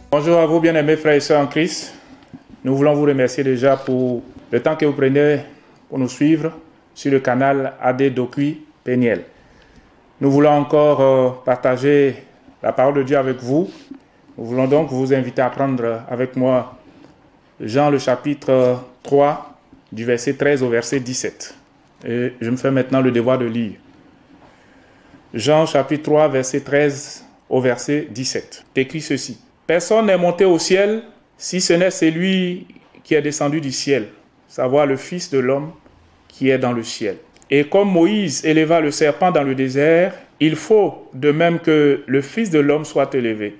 Bonjour à vous, bien-aimés frères et sœurs en Christ. Nous voulons vous remercier déjà pour le temps que vous prenez pour nous suivre sur le canal AD Dokui Peniel. Nous voulons encore partager la parole de Dieu avec vous. Nous voulons donc vous inviter à prendre avec moi Jean le chapitre 3 du verset 13 au verset 17. Et je me fais maintenant le devoir de lire. Jean chapitre 3 verset 13 au verset 17. Écrit ceci. Personne n'est monté au ciel si ce n'est celui qui est descendu du ciel, savoir le Fils de l'homme qui est dans le ciel. Et comme Moïse éleva le serpent dans le désert, il faut de même que le Fils de l'homme soit élevé,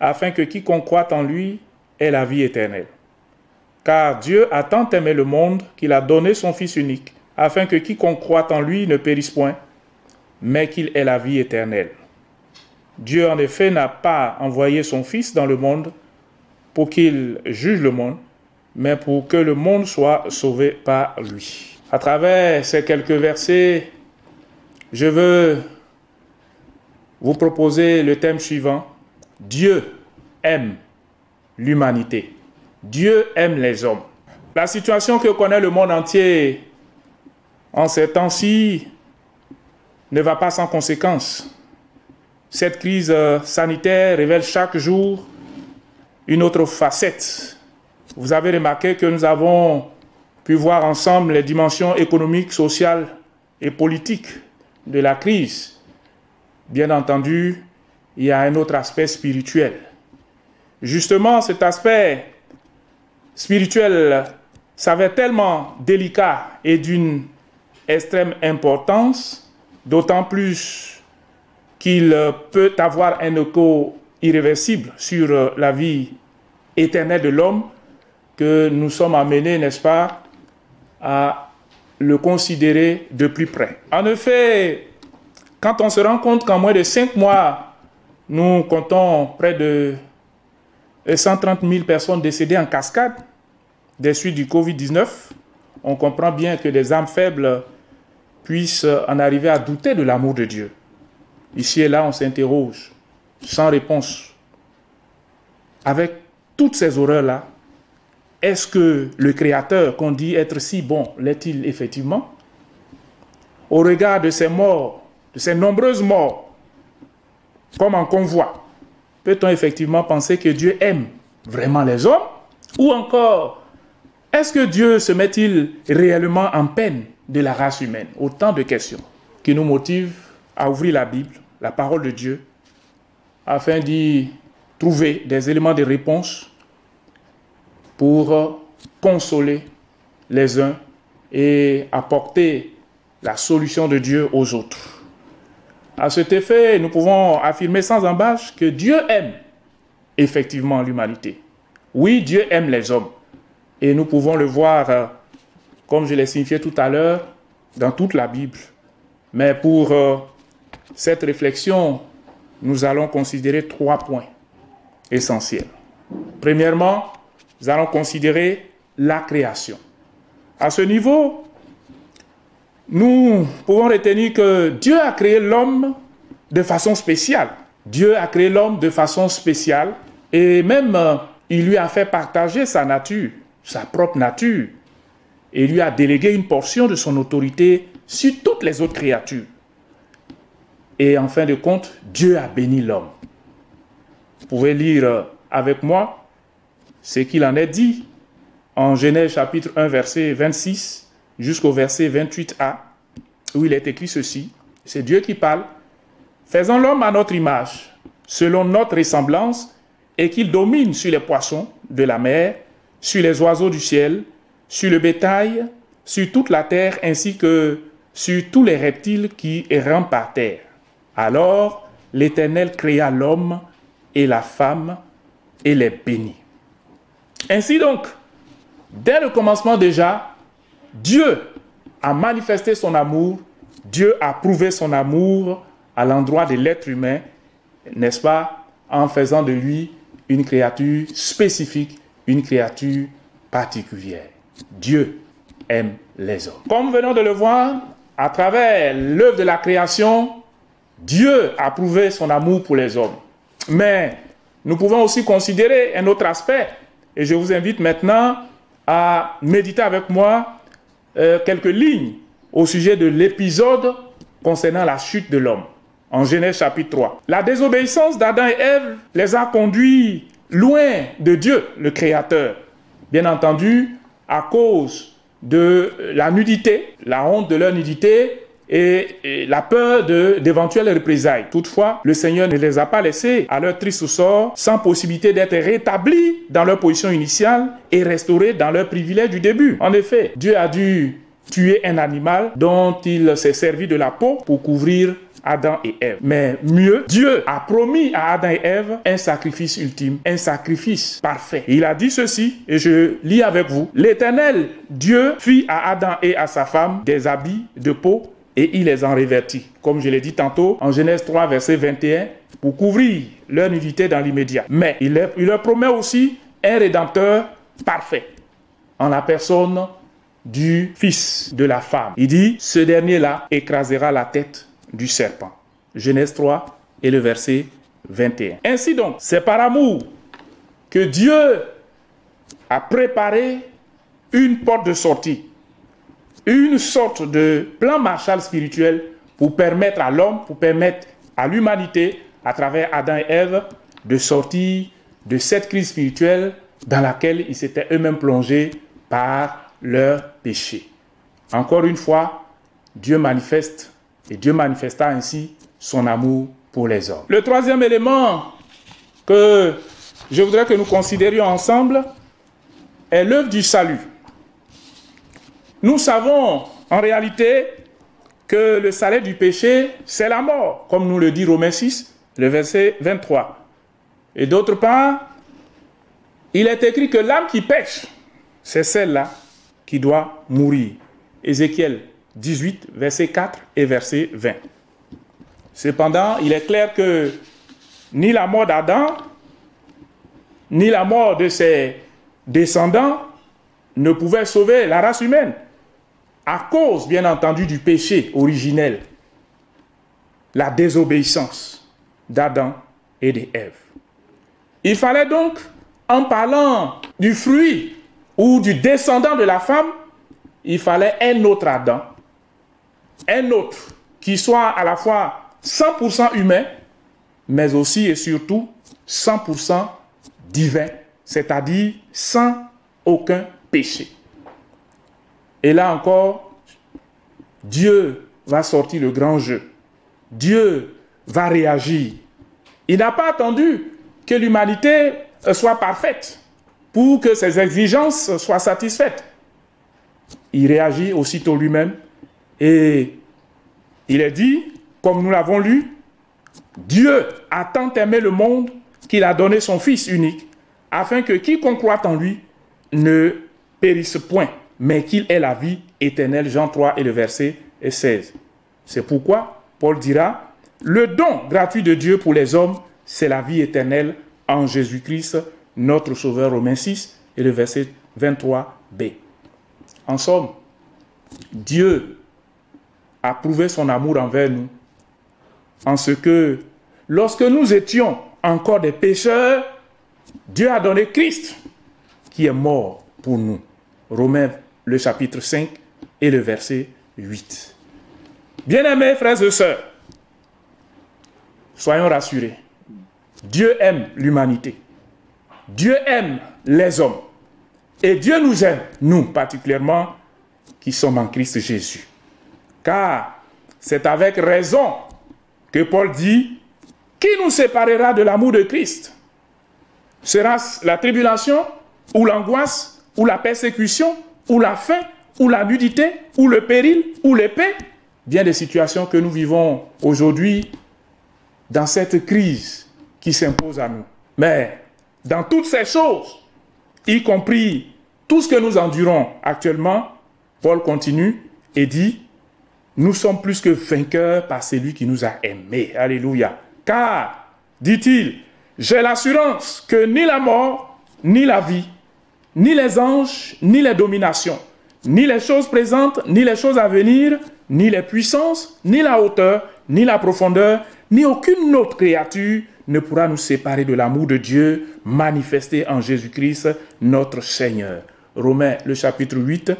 afin que quiconque croit en lui ait la vie éternelle. Car Dieu a tant aimé le monde qu'il a donné son Fils unique, afin que quiconque croit en lui ne périsse point, mais qu'il ait la vie éternelle. Dieu, en effet, n'a pas envoyé son Fils dans le monde pour qu'il juge le monde, mais pour que le monde soit sauvé par lui. À travers ces quelques versets, je veux vous proposer le thème suivant. Dieu aime l'humanité. Dieu aime les hommes. La situation que connaît le monde entier en ces temps-ci ne va pas sans conséquences. Cette crise sanitaire révèle chaque jour une autre facette. Vous avez remarqué que nous avons pu voir ensemble les dimensions économiques, sociales et politiques de la crise. Bien entendu, il y a un autre aspect spirituel. Justement, cet aspect spirituel s'avère tellement délicat et d'une extrême importance, d'autant plus qu'il peut avoir un écho irréversible sur la vie éternelle de l'homme, que nous sommes amenés, n'est-ce pas, à le considérer de plus près. En effet, quand on se rend compte qu'en moins de 5 mois, nous comptons près de 130 000 personnes décédées en cascade des suites du Covid-19, on comprend bien que des âmes faibles puissent en arriver à douter de l'amour de Dieu. Ici et là, on s'interroge, sans réponse. Avec toutes ces horreurs-là, est-ce que le Créateur qu'on dit être si bon, l'est-il effectivement? Au regard de ces morts, de ces nombreuses morts, comme en convoi, peut-on effectivement penser que Dieu aime vraiment les hommes? Ou encore, est-ce que Dieu se met-il réellement en peine de la race humaine? Autant de questions qui nous motivent à ouvrir la Bible, la parole de Dieu, afin d'y trouver des éléments de réponse pour consoler les uns et apporter la solution de Dieu aux autres. À cet effet, nous pouvons affirmer sans embâche que Dieu aime effectivement l'humanité. Oui, Dieu aime les hommes. Et nous pouvons le voir, comme je l'ai signifié tout à l'heure, dans toute la Bible. Mais pour cette réflexion, nous allons considérer 3 points essentiels. Premièrement, nous allons considérer la création. À ce niveau, nous pouvons retenir que Dieu a créé l'homme de façon spéciale. Dieu a créé l'homme de façon spéciale et même il lui a fait partager sa nature, sa propre nature, et lui a délégué une portion de son autorité sur toutes les autres créatures. Et en fin de compte, Dieu a béni l'homme. Vous pouvez lire avec moi ce qu'il en est dit en Genèse chapitre 1, verset 26 jusqu'au verset 28a, où il est écrit ceci. C'est Dieu qui parle. « Faisons l'homme à notre image, selon notre ressemblance, et qu'il domine sur les poissons de la mer, sur les oiseaux du ciel, sur le bétail, sur toute la terre, ainsi que sur tous les reptiles qui rampent par terre. Alors l'Éternel créa l'homme et la femme et les bénit. » Ainsi donc, dès le commencement déjà, Dieu a manifesté son amour, Dieu a prouvé son amour à l'endroit de l'être humain, n'est-ce pas, en faisant de lui une créature spécifique, une créature particulière. Dieu aime les hommes. Comme nous venons de le voir, à travers l'œuvre de la création, Dieu a prouvé son amour pour les hommes. Mais nous pouvons aussi considérer un autre aspect. Et je vous invite maintenant à méditer avec moi quelques lignes au sujet de l'épisode concernant la chute de l'homme, en Genèse chapitre 3. La désobéissance d'Adam et Ève les a conduits loin de Dieu, le Créateur. Bien entendu, à cause de la nudité, la honte de leur nudité et la peur d'éventuelles représailles. Toutefois, le Seigneur ne les a pas laissés à leur triste sort sans possibilité d'être rétablis dans leur position initiale et restaurés dans leur privilège du début. En effet, Dieu a dû tuer un animal dont il s'est servi de la peau pour couvrir Adam et Ève. Mais mieux, Dieu a promis à Adam et Ève un sacrifice ultime, un sacrifice parfait. Il a dit ceci, et je lis avec vous. L'Éternel Dieu fit à Adam et à sa femme des habits de peau et il les en revêtit. Comme je l'ai dit tantôt, en Genèse 3, verset 21, pour couvrir leur nudité dans l'immédiat. Mais il leur promet aussi un rédempteur parfait, en la personne du fils de la femme. Il dit, ce dernier-là écrasera la tête du serpent. Genèse 3 et le verset 21. Ainsi donc, c'est par amour que Dieu a préparé une porte de sortie, une sorte de plan Marshall spirituel pour permettre à l'homme, pour permettre à l'humanité, à travers Adam et Ève, de sortir de cette crise spirituelle dans laquelle ils s'étaient eux-mêmes plongés par leur péché. Encore une fois, Dieu manifeste et Dieu manifesta ainsi son amour pour les hommes. Le troisième élément que je voudrais que nous considérions ensemble est l'œuvre du salut. Nous savons en réalité que le salaire du péché, c'est la mort, comme nous le dit Romains 6, le verset 23. Et d'autre part, il est écrit que l'âme qui pêche, c'est celle-là qui doit mourir. Ézéchiel 18, verset 4 et verset 20. Cependant, il est clair que ni la mort d'Adam, ni la mort de ses descendants ne pouvaient sauver la race humaine, à cause, bien entendu, du péché originel, la désobéissance d'Adam et d'Ève. Il fallait donc, en parlant du fruit ou du descendant de la femme, il fallait un autre Adam, un autre qui soit à la fois 100% humain, mais aussi et surtout 100% divin, c'est-à-dire sans aucun péché. Et là encore, Dieu va sortir le grand jeu. Dieu va réagir. Il n'a pas attendu que l'humanité soit parfaite pour que ses exigences soient satisfaites. Il réagit aussitôt lui-même et il est dit, comme nous l'avons lu, Dieu a tant aimé le monde qu'il a donné son Fils unique, afin que quiconque croit en lui ne périsse point, mais qu'il ait la vie éternelle. Jean 3 et le verset 16. C'est pourquoi Paul dira, le don gratuit de Dieu pour les hommes, c'est la vie éternelle en Jésus-Christ, notre Sauveur. Romains 6 et le verset 23b. En somme, Dieu a prouvé son amour envers nous, en ce que, lorsque nous étions encore des pécheurs, Dieu a donné Christ, qui est mort pour nous. Romains, le chapitre 5 et le verset 8. Bien-aimés frères et sœurs, soyons rassurés. Dieu aime l'humanité. Dieu aime les hommes. Et Dieu nous aime, nous particulièrement, qui sommes en Christ Jésus. Car c'est avec raison que Paul dit, qui nous séparera de l'amour de Christ? Sera-ce la tribulation, ou l'angoisse, ou la persécution, ou la faim, ou la nudité, ou le péril, ou l'épée? Bien des situations que nous vivons aujourd'hui dans cette crise qui s'impose à nous. Mais dans toutes ces choses, y compris tout ce que nous endurons actuellement, Paul continue et dit, nous sommes plus que vainqueurs par celui qui nous a aimés. Alléluia. Car, dit-il, j'ai l'assurance que ni la mort, ni la vie, ni les anges, ni les dominations, ni les choses présentes, ni les choses à venir, ni les puissances, ni la hauteur, ni la profondeur, ni aucune autre créature ne pourra nous séparer de l'amour de Dieu manifesté en Jésus-Christ, notre Seigneur. Romains, le chapitre 8,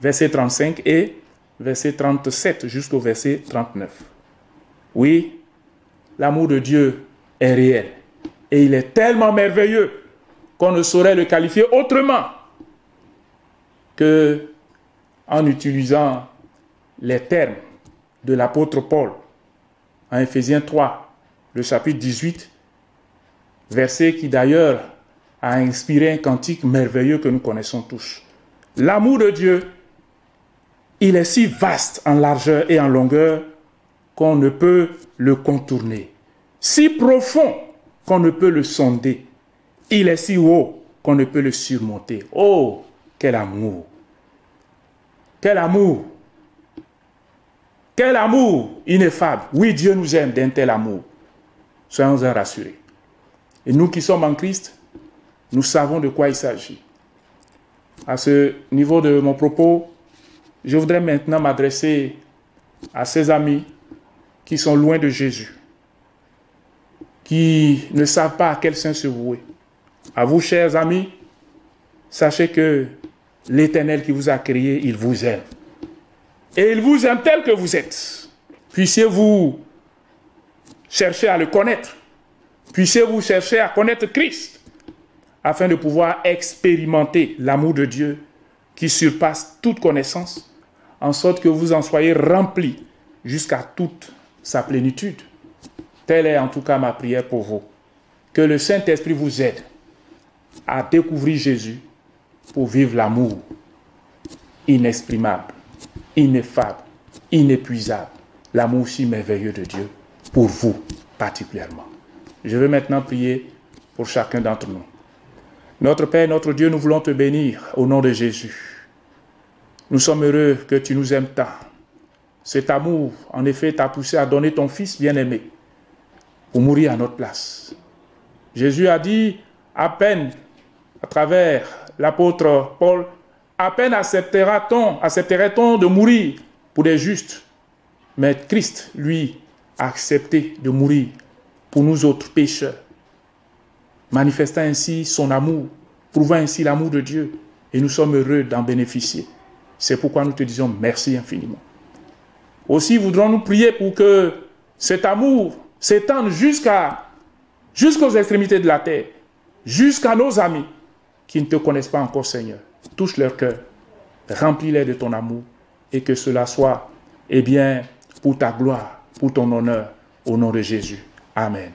verset 35 et verset 37 jusqu'au verset 39. Oui, l'amour de Dieu est réel et il est tellement merveilleux qu'on ne saurait le qualifier autrement que en utilisant les termes de l'apôtre Paul en Éphésiens 3, le chapitre 18, verset qui d'ailleurs a inspiré un cantique merveilleux que nous connaissons tous. L'amour de Dieu, il est si vaste en largeur et en longueur qu'on ne peut le contourner, si profond qu'on ne peut le sonder, il est si haut qu'on ne peut le surmonter. Oh, quel amour! Quel amour! Quel amour ineffable! Oui, Dieu nous aime d'un tel amour. Soyons-en rassurés. Et nous qui sommes en Christ, nous savons de quoi il s'agit. À ce niveau de mon propos, je voudrais maintenant m'adresser à ces amis qui sont loin de Jésus, qui ne savent pas à quel saint se vouer. À vous, chers amis, sachez que l'Éternel qui vous a créé, il vous aime. Et il vous aime tel que vous êtes. Puissiez-vous chercher à le connaître. Puissiez-vous chercher à connaître Christ, afin de pouvoir expérimenter l'amour de Dieu qui surpasse toute connaissance, en sorte que vous en soyez remplis jusqu'à toute sa plénitude. Telle est en tout cas ma prière pour vous. Que le Saint-Esprit vous aide à découvrir Jésus pour vivre l'amour inexprimable, ineffable, inépuisable, l'amour si merveilleux de Dieu pour vous particulièrement. Je vais maintenant prier pour chacun d'entre nous. Notre Père, notre Dieu, nous voulons te bénir au nom de Jésus. Nous sommes heureux que tu nous aimes tant. Cet amour, en effet, t'a poussé à donner ton Fils bien-aimé pour mourir à notre place. Jésus a dit, à peine, à travers l'apôtre Paul, à peine accepterait-on de mourir pour des justes. Mais Christ, lui, a accepté de mourir pour nous autres pécheurs, manifestant ainsi son amour, prouvant ainsi l'amour de Dieu. Et nous sommes heureux d'en bénéficier. C'est pourquoi nous te disons merci infiniment. Aussi voudrons-nous prier pour que cet amour s'étende jusqu'aux extrémités de la terre, jusqu'à nos amis qui ne te connaissent pas encore, Seigneur. Touche leur cœur, remplis-les de ton amour et que cela soit, eh bien, pour ta gloire, pour ton honneur, au nom de Jésus. Amen.